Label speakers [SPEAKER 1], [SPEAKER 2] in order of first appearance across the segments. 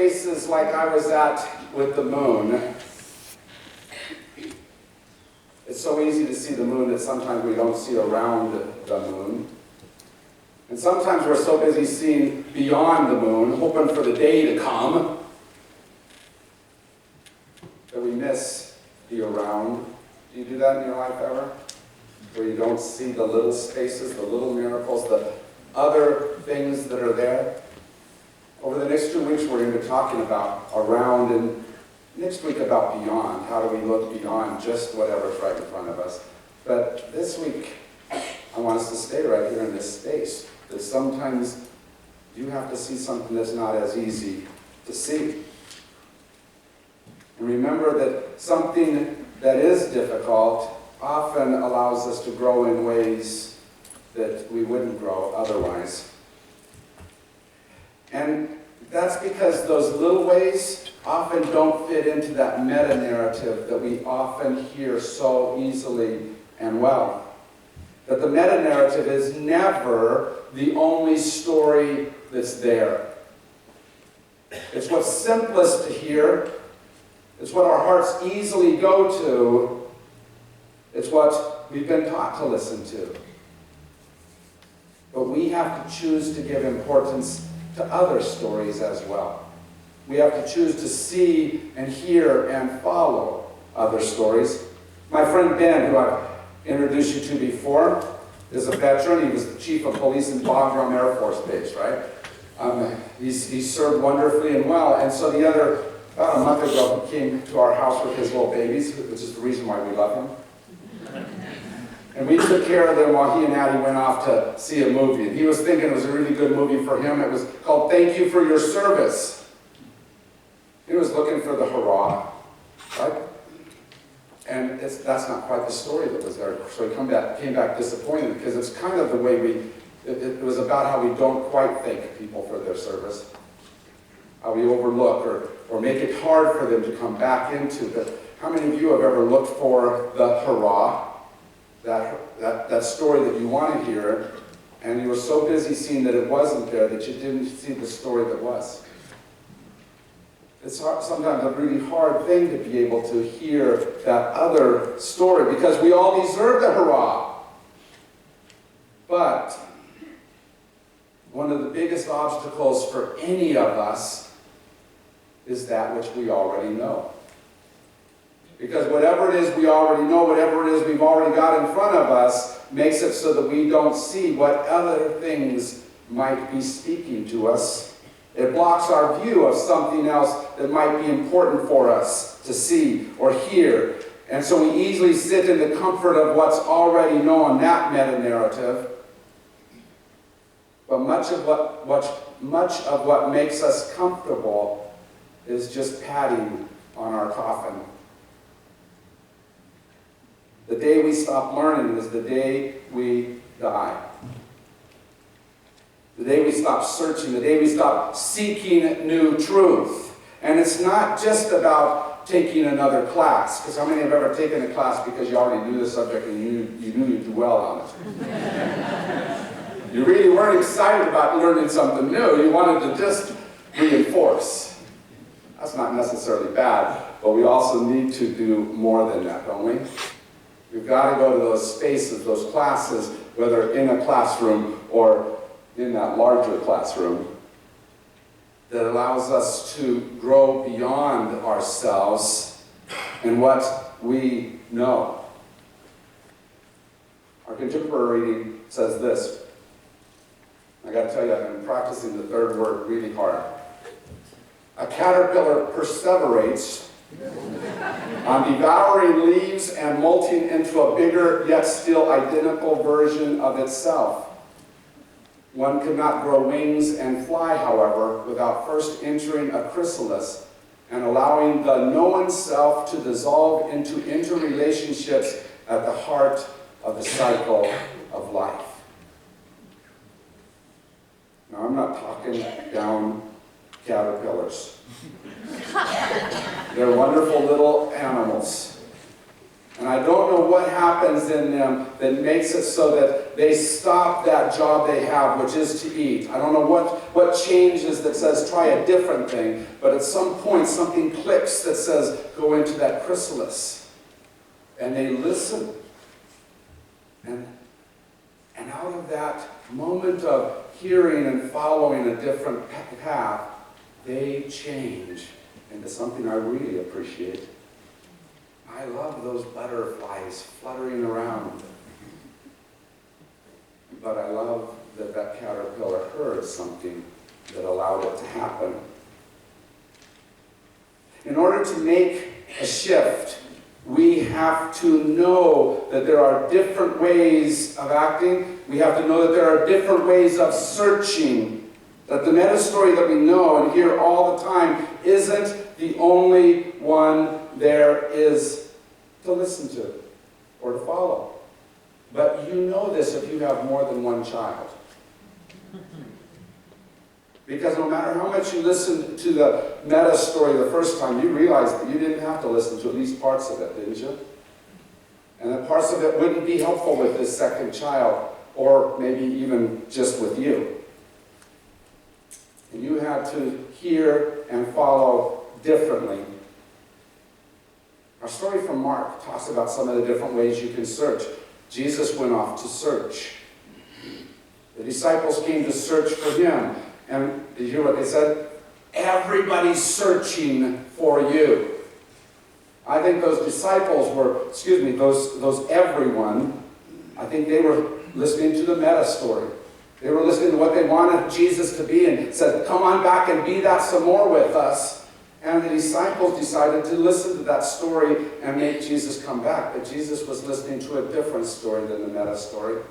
[SPEAKER 1] spaces like I was at with the moon, it's so easy to see the moon that sometimes we don't see around the moon. And sometimes we're so busy seeing beyond the moon, hoping for the day to come, that we miss the around. Do you do that in your life ever? Where you don't see the little spaces, the little miracles, the other things that are there? Over the next 2 weeks, we're going to be talking about around, and next week about beyond. How do we look beyond just whatever's right in front of us? But this week, I want us to stay right here in this space. That sometimes you have to see something that's not as easy to see. And remember that something that is difficult often allows us to grow in ways that we wouldn't grow otherwise. And that's because those little ways often don't fit into that meta-narrative that we often hear so easily and well. That the meta-narrative is never the only story that's there. It's what's simplest to hear. It's what our hearts easily go to. It's what we've been taught to listen to. But we have to choose to give importance to other stories as well. We have to choose to see and hear and follow other stories. My friend Ben, who I've introduced you to before, is a veteran. He was the chief of police in Bagram Air Force Base, right? He's served wonderfully and well. And so about a month ago, he came to our house with his little babies, which is the reason why we love him. And we took care of them while he and Addie went off to see a movie. And he was thinking it was a really good movie for him. It was called Thank You for Your Service. He was looking for the hurrah, right? And that's not quite the story that was there. So he came back disappointed, because it's kind of the way it was about how we don't quite thank people for their service. How we overlook or make it hard for them to come back into. But how many of you have ever looked for the hurrah? That story that you want to hear, and you were so busy seeing that it wasn't there that you didn't see the story that was. It's sometimes a really hard thing to be able to hear that other story, because we all deserve the hurrah. But one of the biggest obstacles for any of us is that which we already know. Because whatever it is we already know, whatever it is we've already got in front of us, makes it so that we don't see what other things might be speaking to us. It blocks our view of something else that might be important for us to see or hear. And so we easily sit in the comfort of what's already known, that meta-narrative. But much of what makes us comfortable is just padding on our coffin. The day we stop learning is the day we die. The day we stop searching, the day we stop seeking new truth. And it's not just about taking another class, because how many have ever taken a class because you already knew the subject and you knew you'd do well on it? You really weren't excited about learning something new. You wanted to just reinforce. That's not necessarily bad, but we also need to do more than that, don't we? We've got to go to those spaces, those classes, whether in a classroom or in that larger classroom, that allows us to grow beyond ourselves and what we know. Our contemporary reading says this. I got to tell you, I've been practicing the third word really hard. A caterpillar perseverates on devouring leaves and molting into a bigger yet still identical version of itself. One could not grow wings and fly, however, without first entering a chrysalis and allowing the known self to dissolve into interrelationships at the heart of the cycle of life. Now, I'm not talking down caterpillars. They're wonderful little animals. And I don't know what happens in them that makes it so that they stop that job they have, which is to eat. I don't know what changes that says try a different thing, but at some point something clicks that says go into that chrysalis. And they listen. And out of that moment of hearing and following a different path, they change into something I really appreciate. I love those butterflies fluttering around. But I love that that caterpillar heard something that allowed it to happen. In order to make a shift, we have to know that there are different ways of acting. We have to know that there are different ways of searching. That the meta story that we know and hear all the time isn't the only one there is to listen to or to follow. But you know this if you have more than one child. Because no matter how much you listened to the meta story the first time, you realized that you didn't have to listen to at least parts of it, didn't you? And that parts of it wouldn't be helpful with this second child, or maybe even just with you. And you had to hear and follow differently. Our story from Mark talks about some of the different ways you can search. Jesus went off to search. The disciples came to search for him. And did you hear what they said? Everybody's searching for you. I think those disciples were, those everyone, I think they were listening to the meta story. They were listening to what they wanted Jesus to be and said, come on back and be that some more with us. And the disciples decided to listen to that story and make Jesus come back. But Jesus was listening to a different story than the meta story.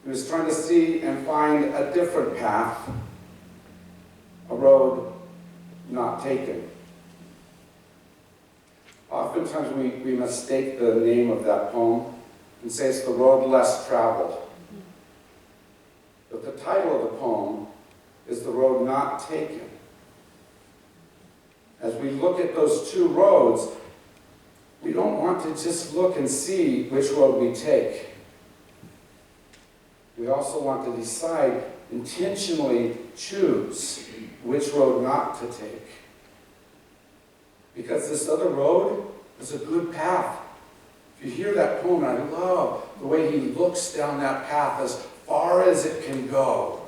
[SPEAKER 1] He was trying to see and find a different path, a road not taken. Oftentimes we mistake the name of that poem and say it's the road less traveled. But the title of the poem is The Road Not Taken. As we look at those two roads, we don't want to just look and see which road we take. We also want to decide, intentionally choose which road not to take. Because this other road is a good path. If you hear that poem, I love the way he looks down that path as far as it can go.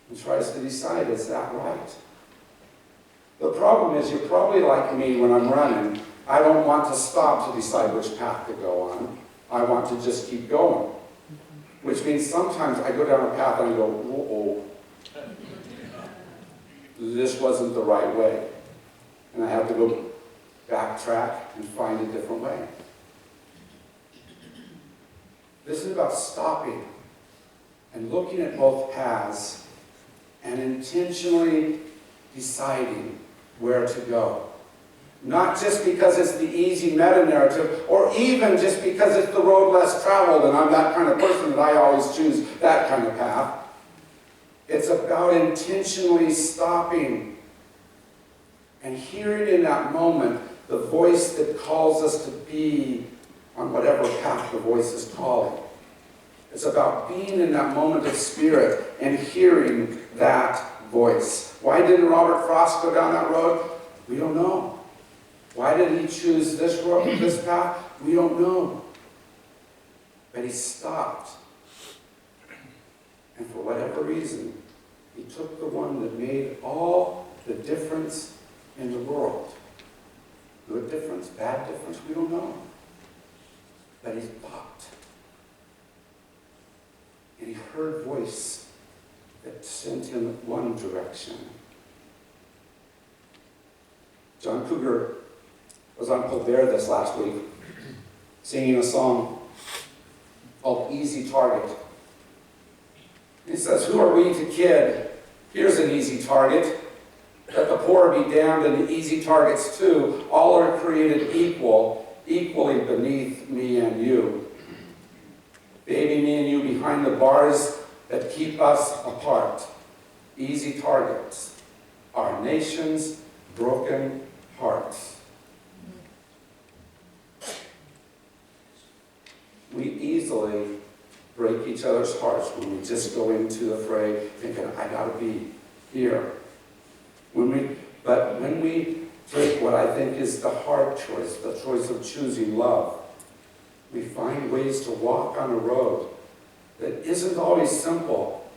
[SPEAKER 1] And tries to decide, is that right? The problem is, you're probably like me when I'm running. I don't want to stop to decide which path to go on. I want to just keep going. Which means sometimes I go down a path and I go, uh-oh, this wasn't the right way. And I have to go backtrack and find a different way. This is about stopping and looking at both paths and intentionally deciding where to go. Not just because it's the easy meta-narrative, or even just because it's the road less traveled, and I'm that kind of person that I always choose that kind of path. It's about intentionally stopping and hearing in that moment the voice that calls us to be on whatever path the voice is calling. It's about being in that moment of spirit and hearing that voice. Why didn't Robert Frost go down that road? We don't know. Why did he choose this road, this path? We don't know. But he stopped. And for whatever reason, he took the one that made all the difference in the world. Good difference, bad difference, we don't know. But he thought. And he heard a voice that sent him one direction. John Cougar was on Colbert this last week, singing a song called Easy Target. He says, who are we to kid? Here's an easy target. Let the poor be damned and the easy targets too. All are created equal, equally beneath me and you. Baby, me and you behind the bars that keep us apart. Easy targets. Our nation's broken hearts. We easily break each other's hearts when we just go into the fray thinking, I gotta be here. But when we take what I think is the hard choice, the choice of choosing love, we find ways to walk on a road that isn't always simple,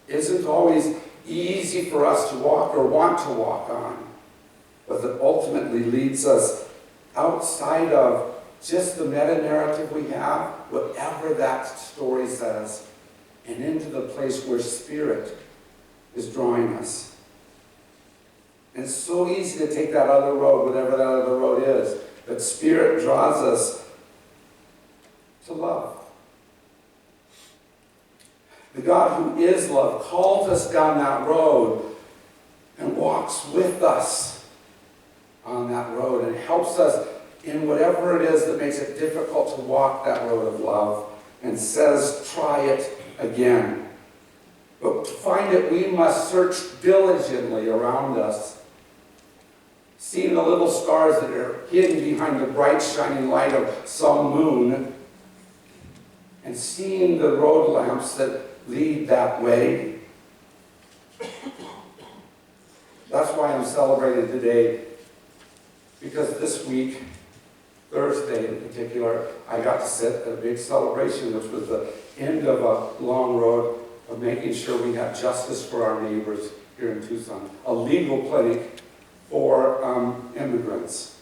[SPEAKER 1] isn't always easy for us to walk or want to walk on, but that ultimately leads us outside of just the meta-narrative we have, whatever that story says, and into the place where Spirit is drawing us. And it's so easy to take that other road, whatever that other road is, but Spirit draws us to love. The God who is love calls us down that road and walks with us on that road and helps us in whatever it is that makes it difficult to walk that road of love, and says, try it again. But to find it, we must search diligently around us, seeing the little stars that are hidden behind the bright shining light of some moon, and seeing the road lamps that lead that way. That's why I'm celebrating today, because this week, Thursday in particular, I got to sit at a big celebration, which was the end of a long road of making sure we have justice for our neighbors here in Tucson, a legal clinic for immigrants.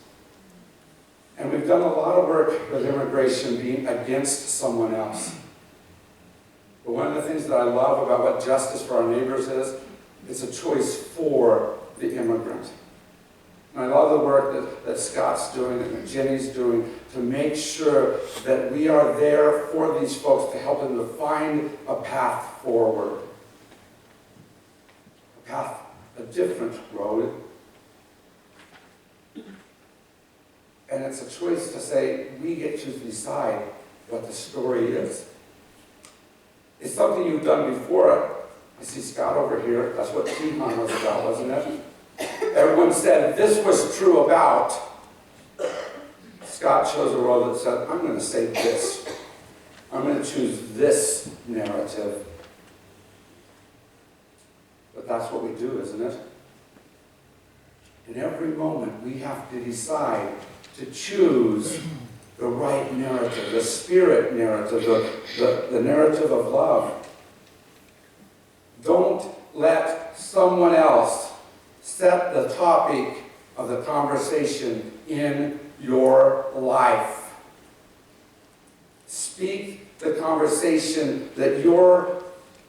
[SPEAKER 1] And we've done a lot of work with immigration being against someone else. But one of the things that I love about what justice for our neighbors is, it's a choice for the immigrant. And I love the work that Scott's doing and that Jenny's doing to make sure that we are there for these folks to help them to find a path forward. A different road. And it's a choice to say, we get to decide what the story is. It's something you've done before. I see Scott over here. That's what Teton was about, wasn't it? Everyone said this was true about. Scott chose a road that said, I'm going to say this. I'm going to choose this narrative. But that's what we do, isn't it? In every moment, we have to decide to choose the right narrative, the Spirit narrative, the narrative of love. Don't let someone else set the topic of the conversation in your life. Speak the conversation that your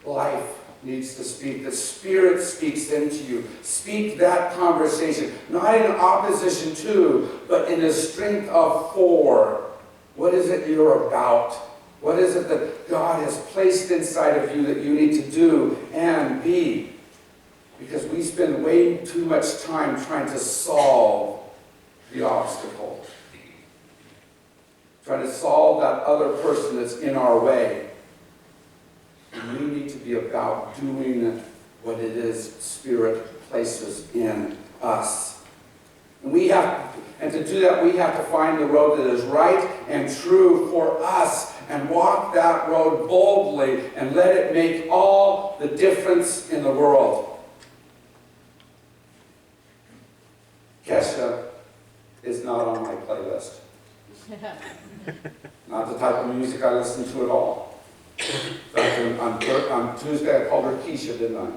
[SPEAKER 1] life needs to speak, that Spirit speaks into you. Speak that conversation, not in opposition to, but in a strength of for. What is it you're about? What is it that God has placed inside of you that you need to do and be? Because we spend way too much time trying to solve the obstacle. Trying to solve that other person that's in our way. And we need to be about doing what it is Spirit places in us. And to do that, we have to find the road that is right and true for us and walk that road boldly and let it make all the difference in the world. Kesha is not on my playlist. Not the type of music I listen to at all. In fact, on Tuesday I called her Keisha, didn't I?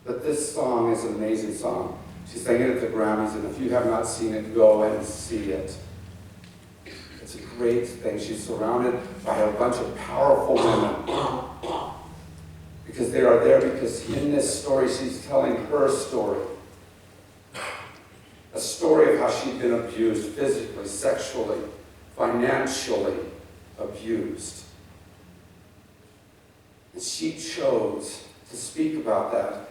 [SPEAKER 1] But this song is an amazing song. She sang it at the Grammys, and if you have not seen it, go and see it. It's a great thing. She's surrounded by a bunch of powerful women. Because they are there because in this story, she's telling her story. A story of how she'd been abused physically, sexually, financially abused. And she chose to speak about that.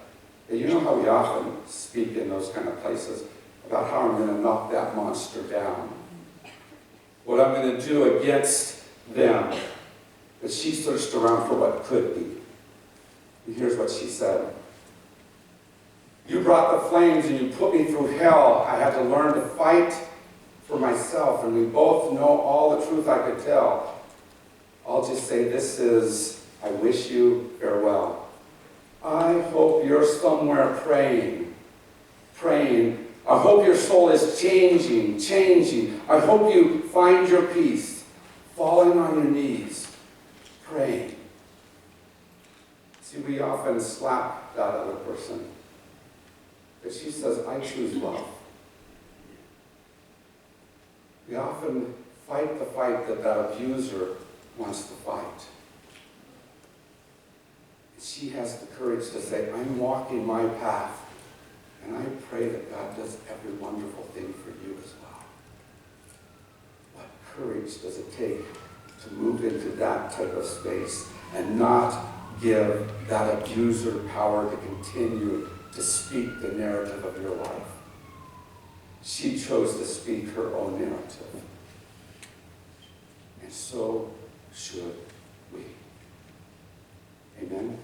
[SPEAKER 1] And you know how we often speak in those kind of places about how I'm going to knock that monster down. What I'm going to do against them. But she searched around for what could be. And here's what she said. You brought the flames and you put me through hell. I had to learn to fight for myself, and we both know all the truth I could tell, I'll just say this is, I wish you farewell. I hope you're somewhere praying. I hope your soul is changing. I hope you find your peace, falling on your knees, praying. See, we often slap that other person, but she says, I choose love. We often fight the fight that abuser wants to fight. She has the courage to say, I'm walking my path, and I pray that God does every wonderful thing for you as well. What courage does it take to move into that type of space and not give that abuser power to continue to speak the narrative of your life? She chose to speak her own narrative. And so should we. Amen.